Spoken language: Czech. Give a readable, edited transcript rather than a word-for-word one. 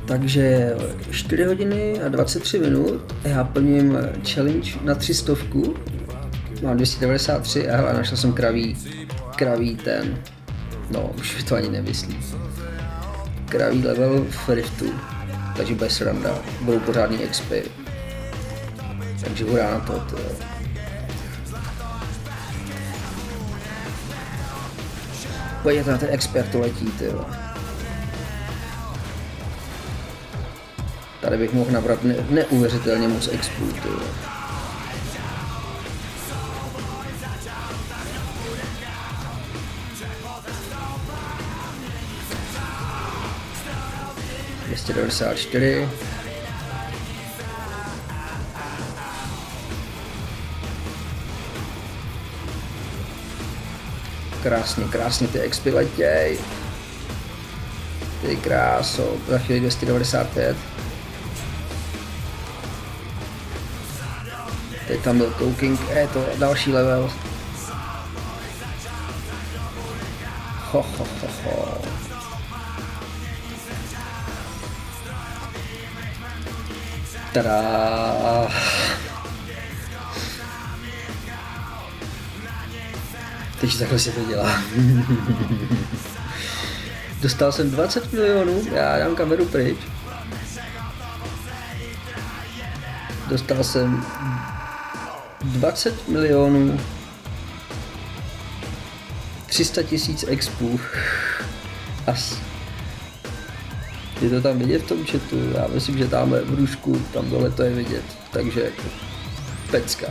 Takže 4 hodiny a 23 minut, já plním challenge na 300, mám 293 a hele, našel jsem kraví ten, no už mi to ani nemyslí, kraví level v Riftu, takže bude sranda, budou pořádný expy, takže hurá na to, tyjo. Pojďte na ten expert, to letí, tyjo. Tady bych mohl nabrat neuvěřitelně moc expů, tyjo. ...294. Krásně ty expy letěj. Ty kráso, za chvíli 295. Teď tam byl Cooking, je to další level. Ho. Tada. Takže takhle se to dělá. Dostal jsem 20 milionů, já dám kameru pryč. Dostal jsem 20 milionů 300 000 expů. As. Je to tam vidět v tom chatu? Já myslím, že tamhle v růžku, tam dole to je vidět. Takže pecka.